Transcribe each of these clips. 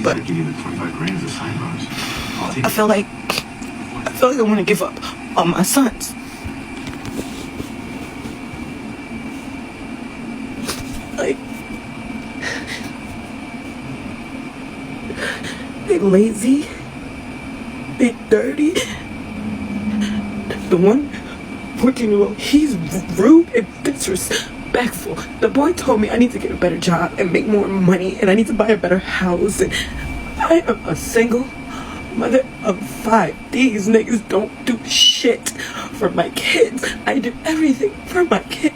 But I feel like I want to give up on my sons. Like, they lazy, they dirty. The one 14-year-old, he's rude and disrespectful. The boy told me I need to get a better job and make more money, and I need to buy a better house. And I am a single mother of 5. These niggas don't do shit for my kids. I do everything for my kids.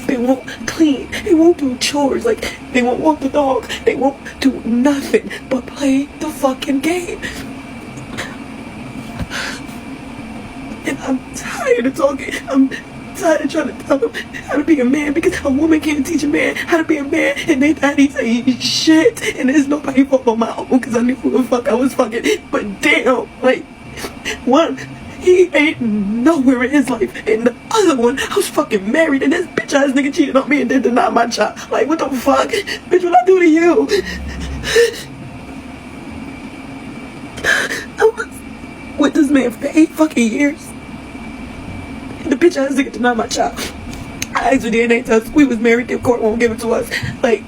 They won't clean. They won't do chores. Like, they won't walk the dog. They won't do nothing but play the fucking game. And I'm tired of talking. I'm tired of trying to tell them how to be a man, because a woman can't teach a man how to be a man, and they daddies ain't shit. And there's nobody fault on my own, because I knew who the fuck I was fucking. But damn, like, one, he ain't nowhere in his life, and the other one, I was fucking married, and this bitch ass nigga cheated on me and then denied my child. Like, what the fuck? Bitch, what I do to you? I was with this man for 8 fucking years. The bitch ass nigga denied my child. I asked for DNA test. We was married. The court won't give it to us. Like,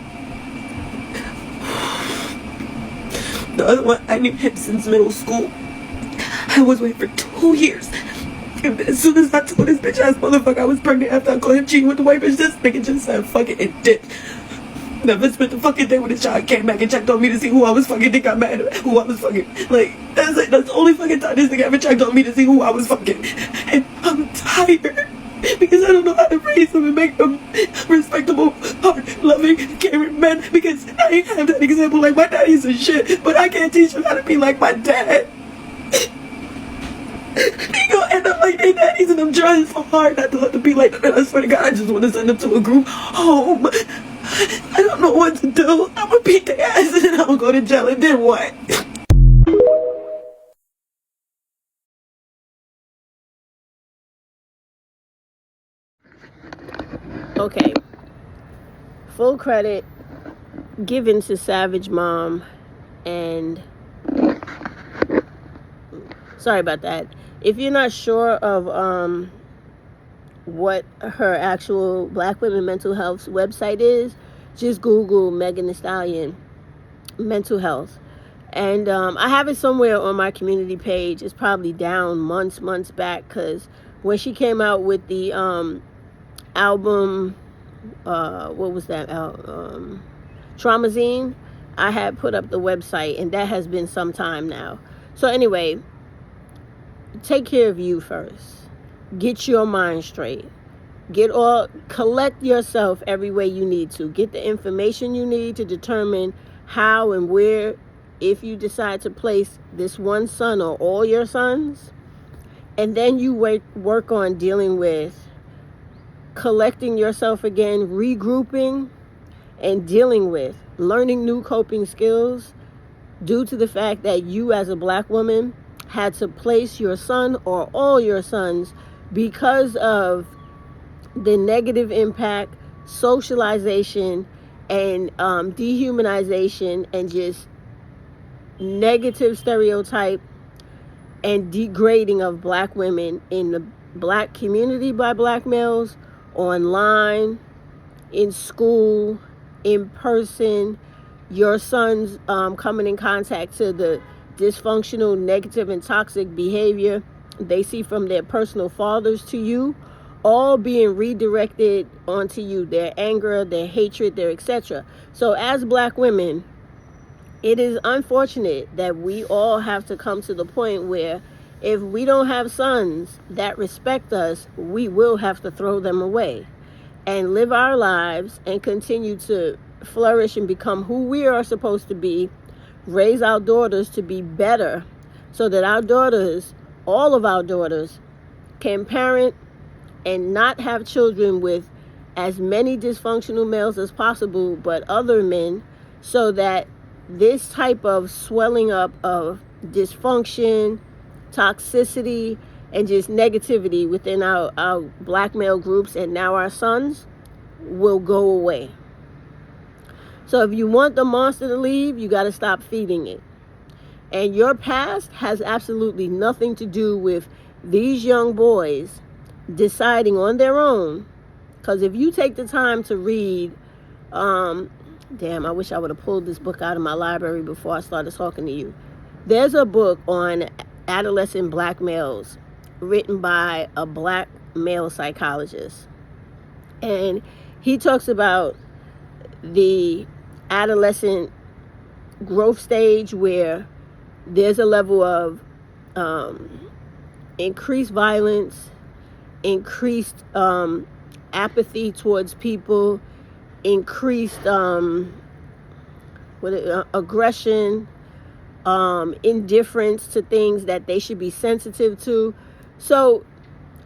the other one, I knew him since middle school. I was waiting for 2 years. And as soon as I told this bitch ass motherfucker I was pregnant after I called him cheating with the white bitch, this nigga just said fuck it and dipped. Never spent the fucking day with his child. Came back and checked on me to see who I was fucking. Think I'm mad at who I was fucking. Like, that's it. That's the only fucking time this nigga ever checked on me to see who I was fucking. And I'm tired, because I don't know how to raise them and make them respectable, hard-loving, caring men, because I ain't have that example. Like, my daddy's a shit, but I can't teach him how to be like my dad. He gonna end up like their daddies, and I'm trying so hard not to let them be like them. And I swear to God, I just want to send them to a group home. I don't know what to do. I'm gonna beat their ass and then I'm gonna go to jail, and then what? Okay. Full credit given to Savage Mom, and sorry about that. If you're not sure of what her actual Black Women Mental Health website is, just Google Megan Thee Stallion mental health. And I have it somewhere on my community page. It's probably down months back, because when she came out with the album, what was that, Traumazine, I had put up the website, and that has been some time now. So anyway, take care of you first. Get your mind straight. Collect yourself every way you need to. Get the information you need to determine how and where, if you decide to place this one son or all your sons. And then you work on dealing with collecting yourself again, regrouping, and dealing with learning new coping skills due to the fact that you as a Black woman had to place your son or all your sons because of the negative impact, socialization, and dehumanization, and just negative stereotype and degrading of Black women in the Black community by Black males, online, in school, in person, your sons coming in contact to the dysfunctional, negative, and toxic behavior they see from their personal fathers to you, all being redirected onto you, their anger, their hatred, their etc. So as Black women, it is unfortunate that we all have to come to the point where if we don't have sons that respect us, we will have to throw them away and live our lives and continue to flourish and become who we are supposed to be, raise our daughters to be better, so that our daughters, all of our daughters, can parent and not have children with as many dysfunctional males as possible, but other men, so that this type of swelling up of dysfunction, toxicity, and just negativity within our Black male groups and now our sons will go away. So if you want the monster to leave, you got to stop feeding it. And your past has absolutely nothing to do with these young boys deciding on their own. Because if you take the time to read, damn, I wish I would have pulled this book out of my library before I started talking to you. There's a book on adolescent black males written by a black male psychologist. And he talks about the adolescent growth stage where there's a level of increased violence, increased apathy towards people, increased aggression, indifference to things that they should be sensitive to. So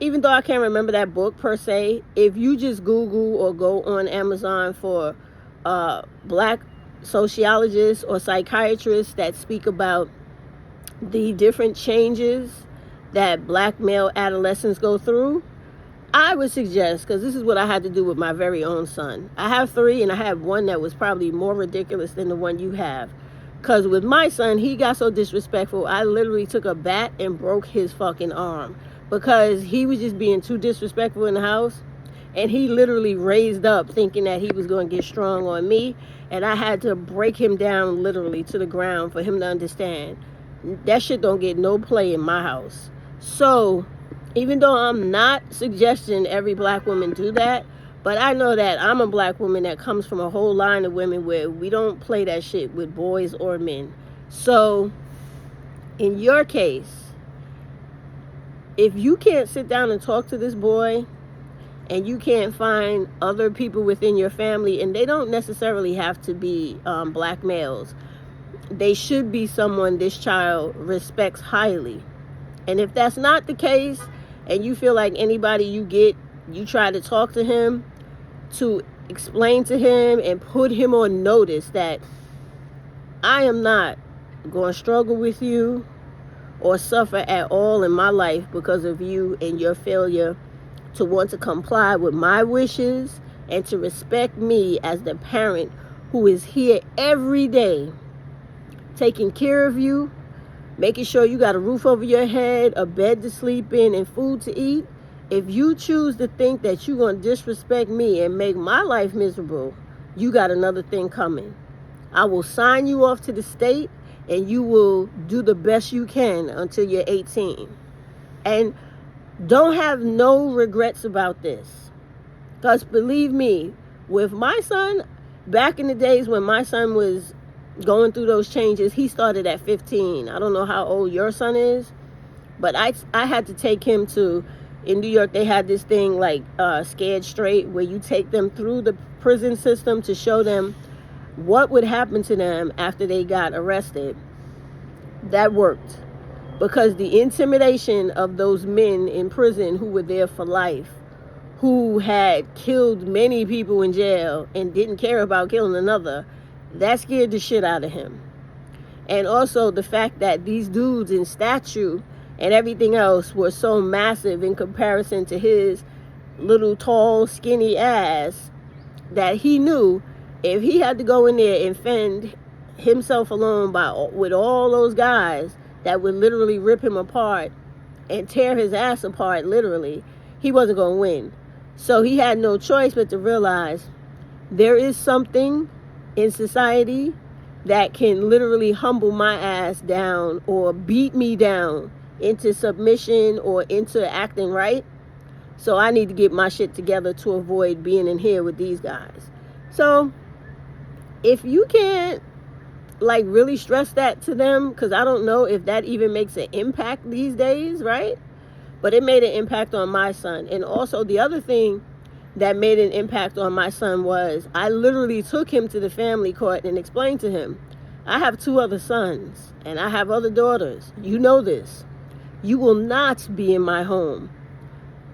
even though I can't remember that book per se, if you just Google or go on Amazon for black sociologists or psychiatrists that speak about the different changes that black male adolescents go through, I would suggest, because this is what I had to do with my very own son. I have 3, and I have one that was probably more ridiculous than the one you have. Because with my son, he got so disrespectful, I literally took a bat and broke his fucking arm. Because he was just being too disrespectful in the house. And he literally raised up thinking that he was going to get strong on me. And I had to break him down literally to the ground for him to understand. That shit don't get no play in my house. So, even though I'm not suggesting every black woman do that, but I know that I'm a black woman that comes from a whole line of women where we don't play that shit with boys or men. So, in your case, if you can't sit down and talk to this boy, and you can't find other people within your family, and they don't necessarily have to be black males, they should be someone this child respects highly. And if that's not the case, and you feel like anybody you get, you try to talk to him, to explain to him and put him on notice that I am not going to struggle with you or suffer at all in my life because of you and your failure to want to comply with my wishes and to respect me as the parent who is here every day taking care of you, making sure you got a roof over your head, a bed to sleep in, and food to eat. If you choose to think that you're going to disrespect me and make my life miserable, you got another thing coming. I will sign you off to the state, and you will do the best you can until you're 18. And don't have no regrets about this. Because believe me, with my son, back in the days when my son was going through those changes, he started at 15. I don't know how old your son is, but I had to take him to, in New York, they had this thing like Scared Straight, where you take them through the prison system to show them what would happen to them after they got arrested. That worked. Because the intimidation of those men in prison who were there for life, who had killed many people in jail and didn't care about killing another, that scared the shit out of him. And also the fact that these dudes in stature and everything else were so massive in comparison to his little tall skinny ass, that he knew if he had to go in there and fend himself alone with all those guys that would literally rip him apart and tear his ass apart literally, he wasn't going to win. So he had no choice but to realize there is something in society that can literally humble my ass down or beat me down into submission or into acting right. So I need to get my shit together to avoid being in here with these guys. So if you can't like really stress that to them, because I don't know if that even makes an impact these days, right? But it made an impact on my son. And also the other thing that made an impact on my son was I literally took him to the family court and explained to him, I have 2 other sons and I have other daughters. You know this. You will not be in my home,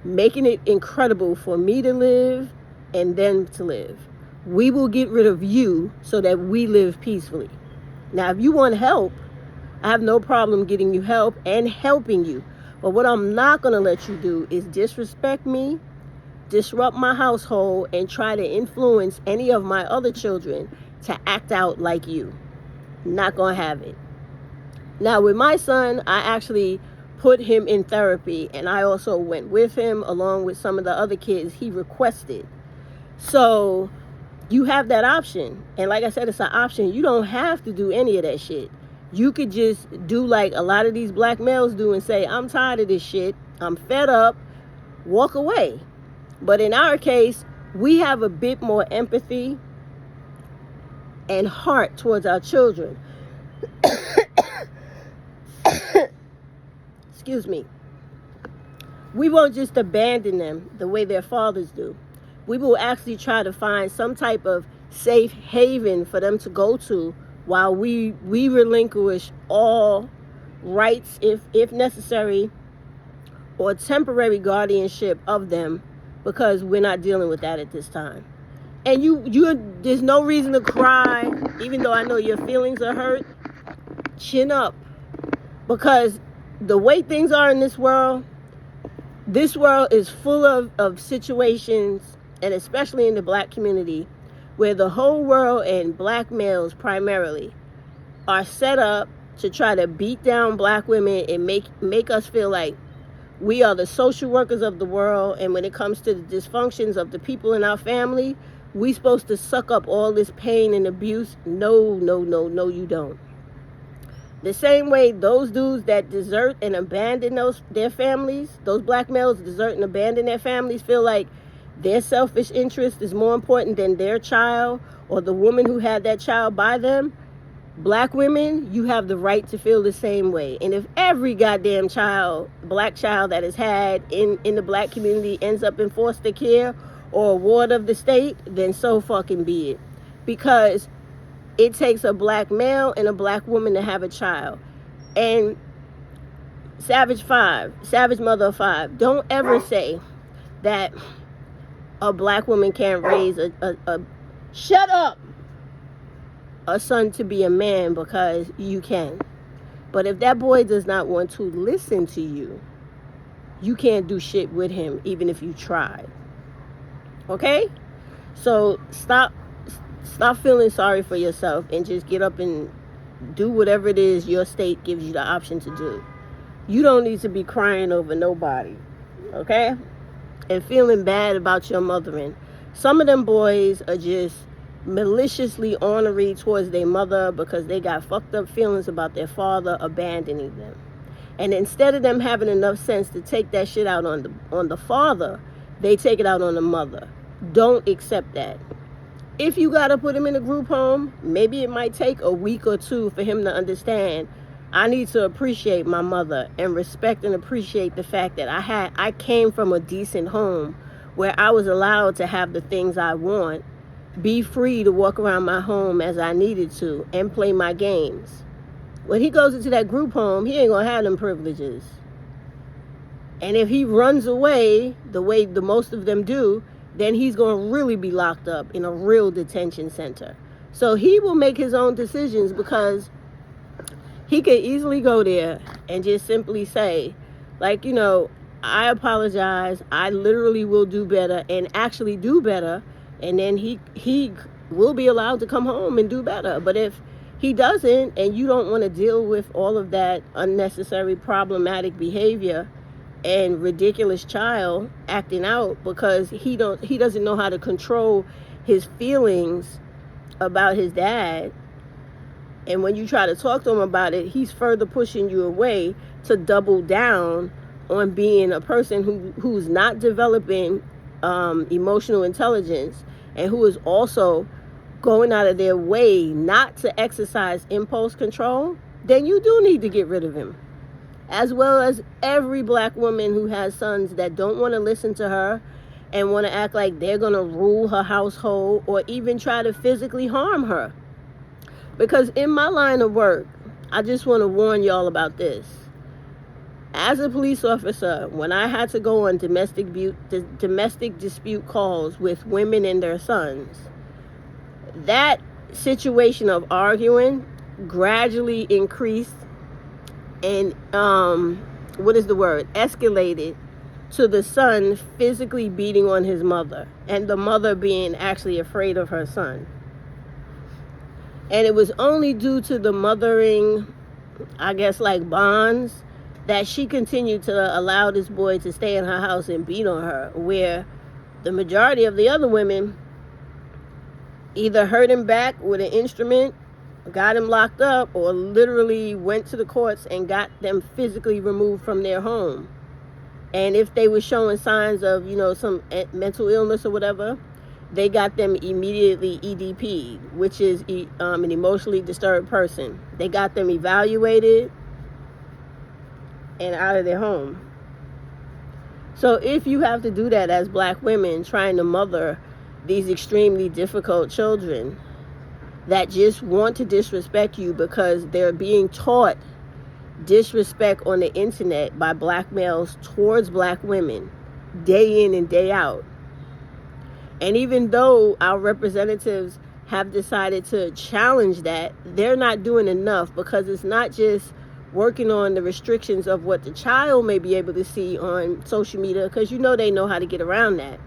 making it incredible for me to live and them to live. We will get rid of you so that we live peacefully. Now, if you want help, I have no problem getting you help and helping you. But what I'm not going to let you do is disrespect me, disrupt my household, and try to influence any of my other children to act out like you. Not gonna have it. Now with my son, I actually put him in therapy, and I also went with him along with some of the other kids he requested. So you have that option. And like I said, it's an option. You don't have to do any of that shit. You could just do like a lot of these black males do and say, I'm tired of this shit. I'm fed up. Walk away. But in our case, we have a bit more empathy and heart towards our children. Excuse me. We won't just abandon them the way their fathers do. We will actually try to find some type of safe haven for them to go to while we relinquish all rights, if necessary, or temporary guardianship of them, because we're not dealing with that at this time. And there's no reason to cry, even though I know your feelings are hurt. Chin up, because the way things are in this world is full of situations, and especially in the black community, where the whole world and black males primarily are set up to try to beat down black women and make us feel like we are the social workers of the world. And when it comes to the dysfunctions of the people in our family, we supposed to suck up all this pain and abuse. No, you don't. The same way those dudes that desert and abandon their families, those black males desert and abandon their families, feel like their selfish interest is more important than their child or the woman who had that child by them. Black women, you have the right to feel the same way. And if every goddamn black child that is had in the black community ends up in foster care or a ward of the state, then so fucking be it. Because it takes a black male and a black woman to have a child. And Savage Mother of Five, don't ever say that a black woman can't raise shut up, a son to be a man, because you can. But if that boy does not want to listen to you, you can't do shit with him, even if you tried. Okay? So stop feeling sorry for yourself and just get up and do whatever it is your state gives you the option to do. You don't need to be crying over nobody. Okay? And feeling bad about your mothering. Some of them boys are just maliciously ornery towards their mother because they got fucked up feelings about their father abandoning them. And instead of them having enough sense to take that shit out on the father, they take it out on the mother. Don't accept that. If you gotta put him in a group home, maybe it might take a week or two for him to understand, I need to appreciate my mother and respect and appreciate the fact that I came from a decent home where I was allowed to have the things I want, be free to walk around my home as I needed to, and play my games. When he goes into that group home, he ain't gonna have them privileges. And if he runs away the way the most of them do, then he's going to really be locked up in a real detention center. So he will make his own decisions, because he could easily go there and just simply say, like, I apologize. I literally will do better, and actually do better. And then he will be allowed to come home and do better. But if he doesn't, and you don't want to deal with all of that unnecessary problematic behavior and ridiculous child acting out because he doesn't know how to control his feelings about his dad, and when you try to talk to him about it, he's further pushing you away to double down on being a person who's not developing emotional intelligence, and who is also going out of their way not to exercise impulse control, then you do need to get rid of him. As well as every black woman who has sons that don't want to listen to her and want to act like they're going to rule her household, or even try to physically harm her. Because in my line of work, I just want to warn y'all about this. As a police officer, when I had to go on domestic dispute calls with women and their sons, that situation of arguing gradually increased and escalated to the son physically beating on his mother, and the mother being actually afraid of her son. And it was only due to the mothering, I guess, like bonds, that she continued to allow this boy to stay in her house and beat on her, where the majority of the other women either hurt him back with an instrument, got him locked up, or literally went to the courts and got them physically removed from their home. And if they were showing signs of, some mental illness or whatever, they got them immediately EDP, which is an emotionally disturbed person. They got them evaluated and out of their home. So if you have to do that as black women trying to mother these extremely difficult children that just want to disrespect you because they're being taught disrespect on the internet by black males towards black women day in and day out. And even though our representatives have decided to challenge that, they're not doing enough, because it's not just working on the restrictions of what the child may be able to see on social media, because they know how to get around that.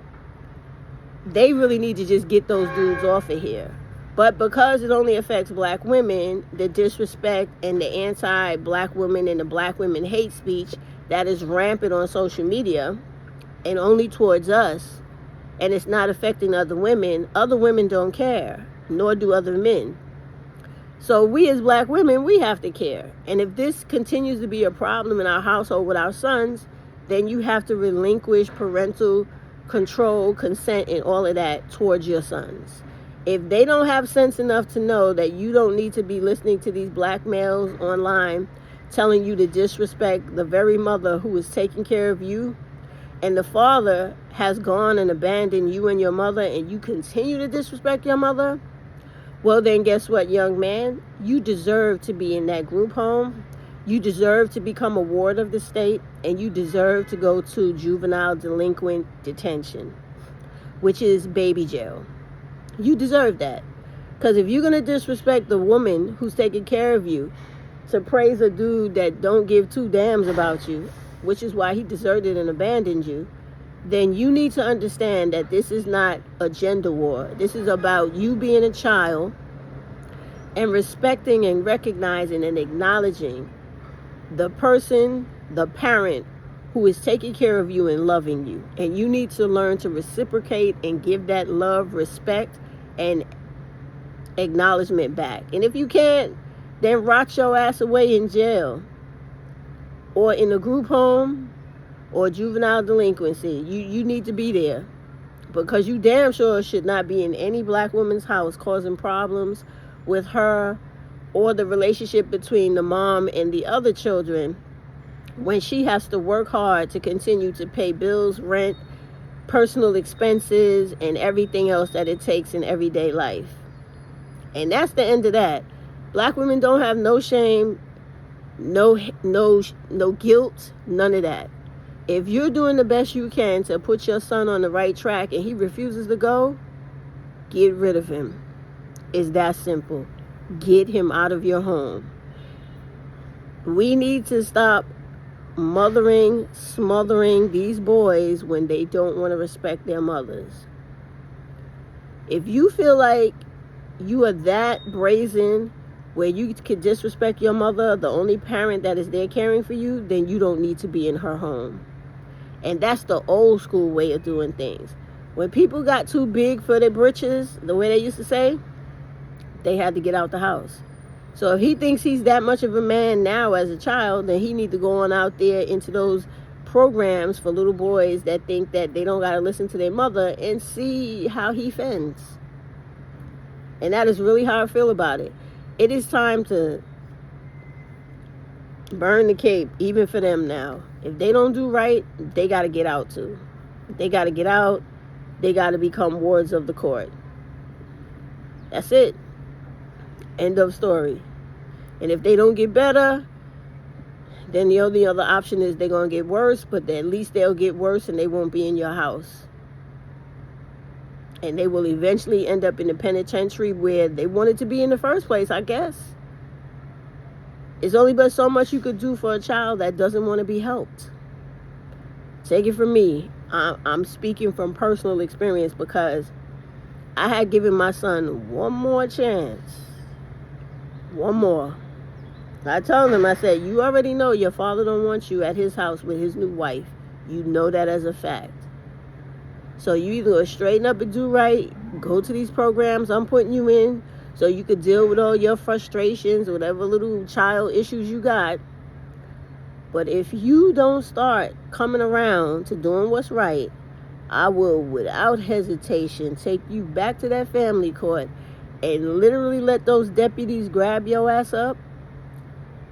They really need to just get those dudes off of here. But because it only affects black women, the disrespect and the anti-black women and the black women hate speech that is rampant on social media and only towards us, and it's not affecting other women don't care, nor do other men. So we as black women, we have to care. And if this continues to be a problem in our household with our sons, then you have to relinquish parental control, consent, and all of that towards your sons. If they don't have sense enough to know that you don't need to be listening to these black males online telling you to disrespect the very mother who is taking care of you, and the father has gone and abandoned you and your mother, and you continue to disrespect your mother, well then guess what, young man? You deserve to be in that group home. You deserve to become a ward of the state, and you deserve to go to juvenile delinquent detention, which is baby jail. You deserve that. Because if you're going to disrespect the woman who's taking care of you to praise a dude that don't give two damns about you, which is why he deserted and abandoned you, then you need to understand that this is not a gender war. This is about you being a child and respecting and recognizing and acknowledging the person, the parent who is taking care of you and loving you. And you need to learn to reciprocate and give that love, respect, and acknowledgement back. And if you can't, then rot your ass away in jail or in a group home or juvenile delinquency. You need to be there, because you damn sure should not be in any black woman's house causing problems with her or the relationship between the mom and the other children when she has to work hard to continue to pay bills, rent, personal expenses, and everything else that it takes in everyday life. And that's the end of that. Black women don't have no shame, no guilt, none of that. If you're doing the best you can to put your son on the right track and he refuses to go, get rid of him. It's that simple. Get him out of your home. We need to stop smothering these boys when they don't want to respect their mothers. If you feel like you are that brazen where you could disrespect your mother, the only parent that is there caring for you, then you don't need to be in her home. And that's the old school way of doing things. When people got too big for their britches, the way they used to say, they had to get out the house. So if he thinks he's that much of a man now as a child, then he need to go on out there into those programs for little boys that think that they don't got to listen to their mother and see how he fends. And that is really how I feel about it. It is time to burn the cape, even for them now. If they don't do right, they got to get out too. They got to get out. They got to become wards of the court. That's it. End of story. And if they don't get better, then the only other option is they're going to get worse, but at least they'll get worse and they won't be in your house. And they will eventually end up in the penitentiary where they wanted to be in the first place, I guess. It's only but so much you could do for a child that doesn't want to be helped. Take it from me. I'm speaking from personal experience, because I had given my son one more chance One more. I told him, I said, you already know your father don't want you at his house with his new wife. You know that as a fact. So you either go straighten up and do right, go to these programs I'm putting you in so you could deal with all your frustrations, whatever little child issues you got. But if you don't start coming around to doing what's right, I will, without hesitation, take you back to that family court and literally let those deputies grab your ass up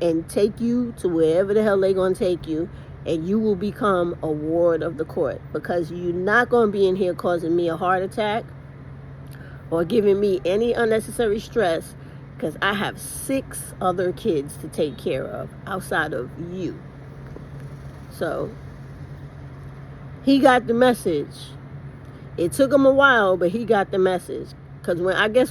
and take you to wherever the hell they gonna take you, and you will become a ward of the court, because you're not gonna be in here causing me a heart attack or giving me any unnecessary stress, because I have 6 other kids to take care of outside of you. So he got the message. It took him a while, but he got the message. Because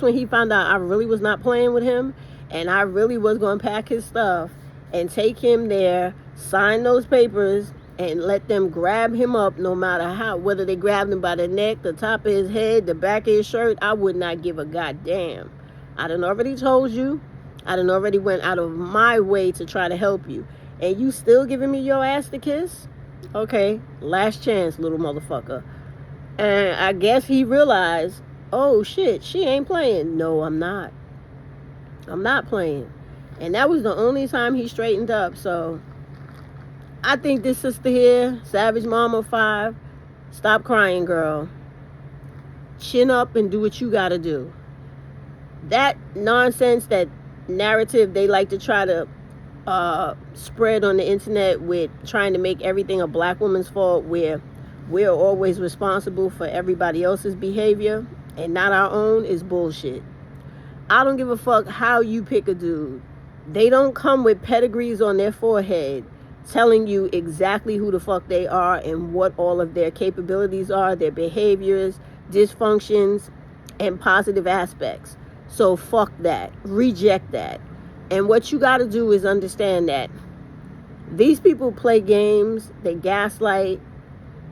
when he found out I really was not playing with him, and I really was going to pack his stuff and take him there, sign those papers, and let them grab him up no matter how, whether they grabbed him by the neck, the top of his head, the back of his shirt, I would not give a goddamn. I done already told you. I done already went out of my way to try to help you. And you still giving me your ass to kiss? Okay, last chance, little motherfucker. And I guess he realized, oh shit, she ain't playing. No, I'm not. I'm not playing. And that was the only time he straightened up. So I think this sister here, Savage Mama 5, stop crying, girl. Chin up and do what you gotta do. That nonsense, that narrative they like to try to spread on the internet with trying to make everything a black woman's fault, where we're always responsible for everybody else's behavior and not our own, is bullshit. I don't give a fuck how you pick a dude. They don't come with pedigrees on their forehead telling you exactly who the fuck they are and what all of their capabilities are, their behaviors, dysfunctions, and positive aspects. So fuck that. Reject that. And what you got to do is understand that these people play games, they gaslight,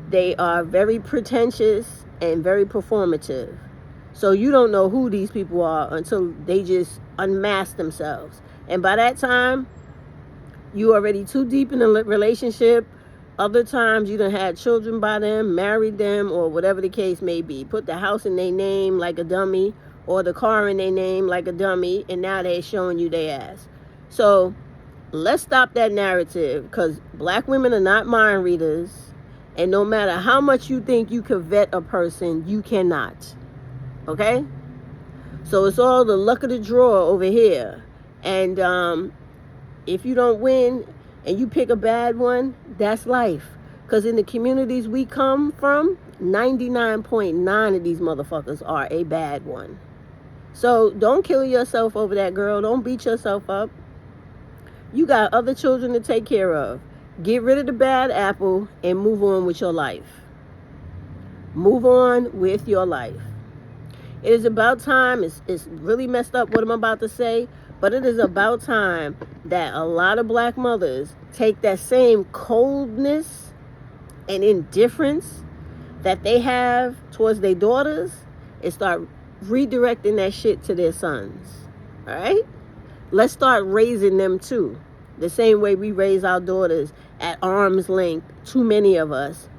they are very pretentious and very performative. So you don't know who these people are until they just unmask themselves. And by that time, you already too deep in a relationship. Other times you done had children by them, married them, or whatever the case may be. Put the house in their name like a dummy, or the car in their name like a dummy, and now they're showing you their ass. So let's stop that narrative, because black women are not mind readers, and no matter how much you think you can vet a person, you cannot. Okay? So it's all the luck of the draw over here. And if you don't win and you pick a bad one, that's life. Because in the communities we come from, 99.9 of these motherfuckers are a bad one. So don't kill yourself over that, girl. Don't beat yourself up. You got other children to take care of. Get rid of the bad apple and move on with your life. Move on with your life. It is about time. It's really messed up what I'm about to say, but it is about time that a lot of black mothers take that same coldness and indifference that they have towards their daughters and start redirecting that shit to their sons. All right? Let's start raising them too. The same way we raise our daughters at arm's length, too many of us,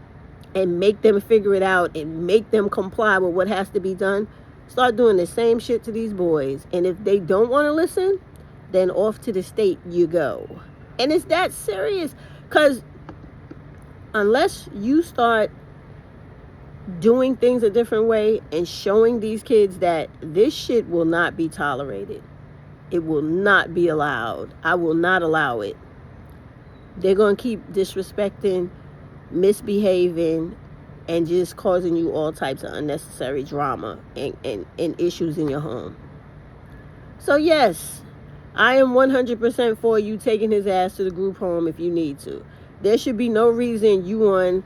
and make them figure it out and make them comply with what has to be done. Start doing the same shit to these boys. And if they don't want to listen, then off to the state you go. And it's that serious. Because unless you start doing things a different way and showing these kids that this shit will not be tolerated, it will not be allowed. I will not allow it. They're going to keep disrespecting, misbehaving, and just causing you all types of unnecessary drama and issues in your home. So yes, I am 100% for you taking his ass to the group home if you need to. There should be no reason you on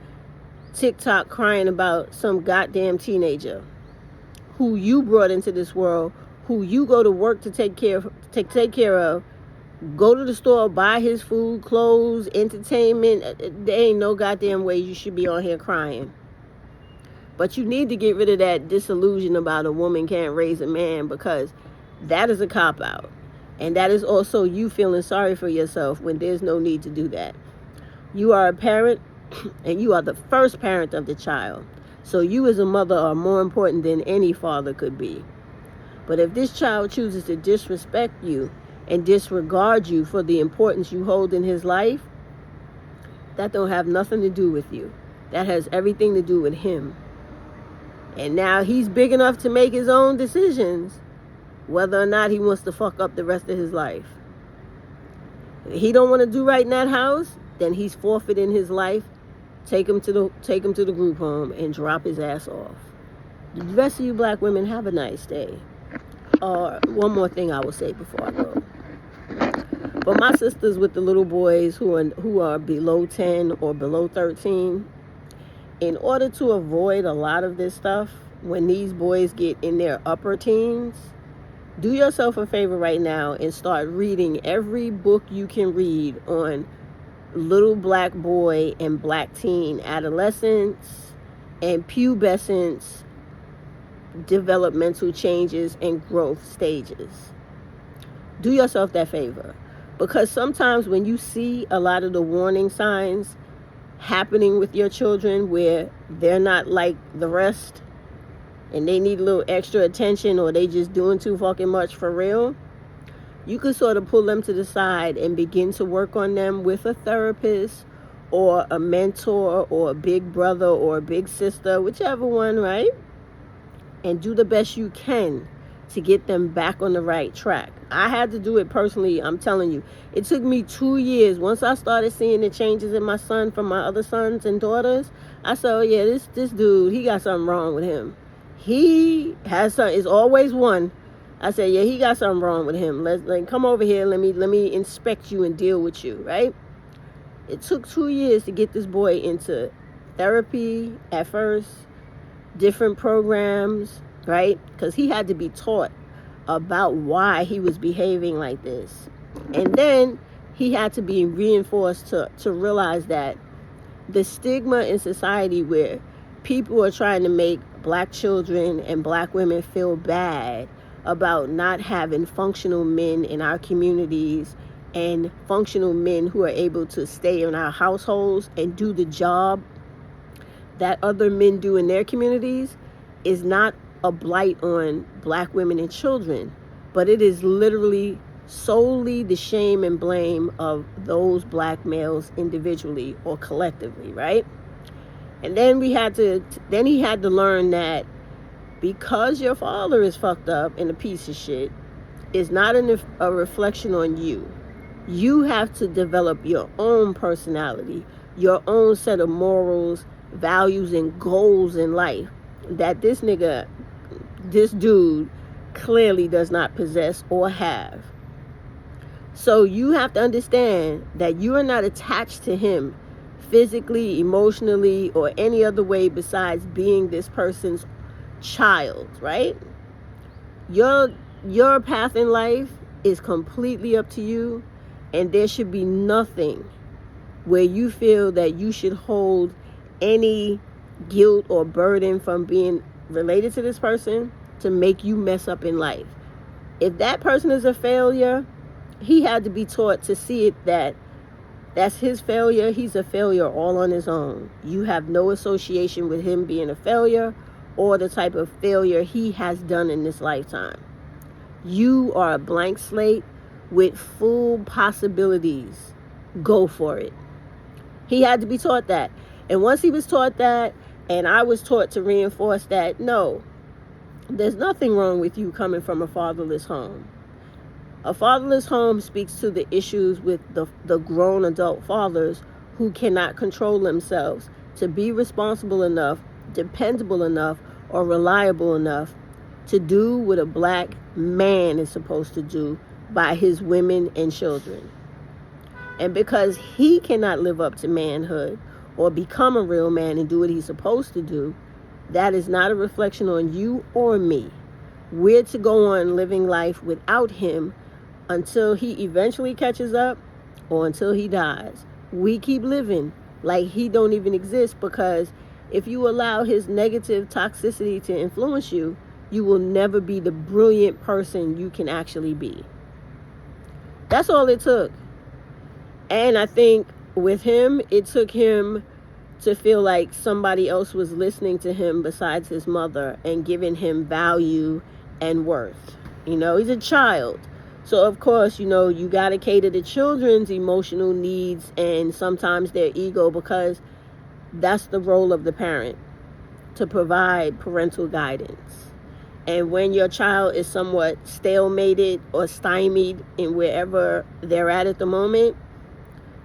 TikTok crying about some goddamn teenager who you brought into this world, who you go to work to take care of, go to the store, buy his food, clothes, entertainment. There ain't no goddamn way you should be on here crying. But you need to get rid of that disillusion about a woman can't raise a man, because that is a cop-out. And that is also you feeling sorry for yourself when there's no need to do that. You are a parent, and you are the first parent of the child. So you as a mother are more important than any father could be. But if this child chooses to disrespect you and disregard you for the importance you hold in his life, that don't have nothing to do with you. That has everything to do with him. And now he's big enough to make his own decisions, whether or not he wants to fuck up the rest of his life. If he don't want to do right in that house, then he's forfeiting his life. Take him to the group home and drop his ass off. The rest of you black women, have a nice day. One more thing I will say before I go. For my sisters with the little boys who are below 10 or below 13, in order to avoid a lot of this stuff, when these boys get in their upper teens, do yourself a favor right now and start reading every book you can read on little black boy and black teen adolescence and pubescence, developmental changes and growth stages. Do yourself that favor, because sometimes when you see a lot of the warning signs happening with your children where they're not like the rest and they need a little extra attention, or they just doing too fucking much for real, you could sort of pull them to the side and begin to work on them with a therapist or a mentor or a big brother or a big sister, whichever one, right? And do the best you can to get them back on the right track. I had to do it personally. I'm telling you, it took me 2 years. Once I started seeing the changes in my son from my other sons and daughters, I said, oh yeah, this dude, he got something wrong with him. He has something. It's always one. I said, yeah, he got something wrong with him. Let's come over here. Let me inspect you and deal with you, right? It took 2 years to get this boy into therapy at first, different programs, right? Because he had to be taught about why he was behaving like this. And then he had to be reinforced to realize that the stigma in society where people are trying to make black children and black women feel bad about not having functional men in our communities and functional men who are able to stay in our households and do the job that other men do in their communities is not a blight on black women and children, but it is literally solely the shame and blame of those black males individually or collectively, right? And then he had to learn that because your father is fucked up and a piece of shit, is not a reflection on you. You have to develop your own personality, your own set of morals, values, and goals in life that this dude clearly does not possess or have. So you have to understand that you are not attached to him physically, emotionally, or any other way besides being this person's child, right? Your path in life is completely up to you, and there should be nothing where you feel that you should hold any guilt or burden from being related to this person to make you mess up in life. If that person is a failure, he had to be taught to see it that that's his failure. He's a failure all on his own. You have no association with him being a failure or the type of failure he has done in this lifetime. You are a blank slate with full possibilities. Go for it. He had to be taught that. And once he was taught that, and I was taught to reinforce that, no, there's nothing wrong with you coming from a fatherless home. A fatherless home speaks to the issues with the grown adult fathers who cannot control themselves to be responsible enough, dependable enough, or reliable enough to do what a black man is supposed to do by his women and children. And because he cannot live up to manhood or become a real man and do what he's supposed to do, that is not a reflection on you or me. We're to go on living life without him until he eventually catches up or until he dies. We keep living like he don't even exist, because if you allow his negative toxicity to influence you, you will never be the brilliant person you can actually be. That's all it took. And I think with him, it took him to feel like somebody else was listening to him besides his mother and giving him value and worth. You know, he's a child. So, of course, you know, you got to cater to children's emotional needs and sometimes their ego, because that's the role of the parent, to provide parental guidance. And when your child is somewhat stalemated or stymied in wherever they're at the moment,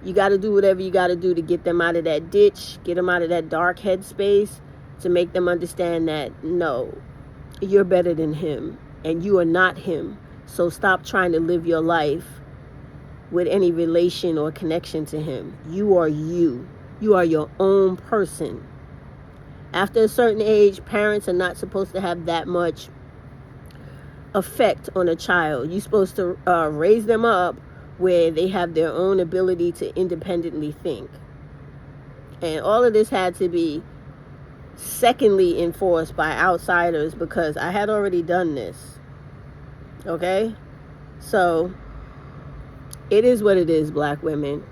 you got to do whatever you got to do to get them out of that ditch, get them out of that dark headspace, to make them understand that, no, you're better than him and you are not him. So stop trying to live your life with any relation or connection to him. You are you. You are your own person. After a certain age, parents are not supposed to have that much effect on a child. You're supposed to raise them up where they have their own ability to independently think. And all of this had to be secondly enforced by outsiders, because I had already done this. Okay? So it is what it is, black women.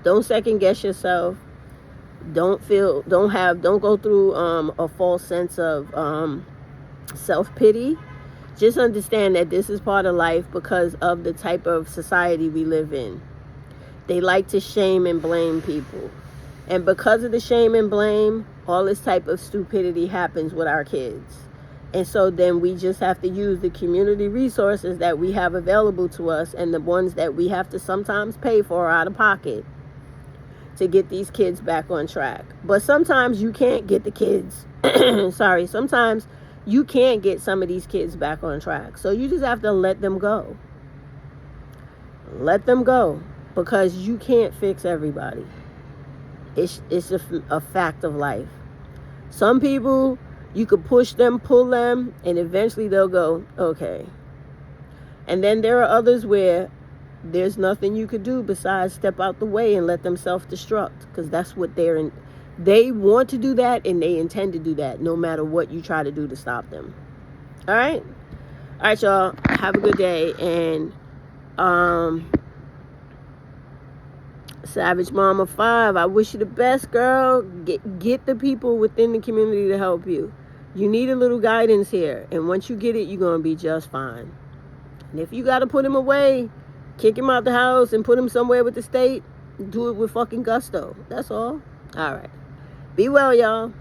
Don't second guess yourself. Don't go through a false sense of self-pity. Just understand that this is part of life because of the type of society we live in. They like to shame and blame people. And because of the shame and blame, all this type of stupidity happens with our kids. And so then we just have to use the community resources that we have available to us, and the ones that we have to sometimes pay for out of pocket, to get these kids back on track. But sometimes you can't get the kids. Sometimes you can't get some of these kids back on track. So you just have to let them go. Let them go, because you can't fix everybody. It's a fact of life. Some people, you could push them, pull them, and eventually they'll go, okay. And then there are others where there's nothing you could do besides step out the way and let them self-destruct, because that's what they want to do that, and they intend to do that no matter what you try to do to stop them. All right, y'all, have a good day. And Savage Mama 5, I wish you the best, girl. Get the people within the community to help you. You need a little guidance here, and once you get it, you're gonna be just fine. And if you gotta put him away, kick him out the house and put him somewhere with the state, do it with fucking gusto. That's all. All right. Be well, y'all.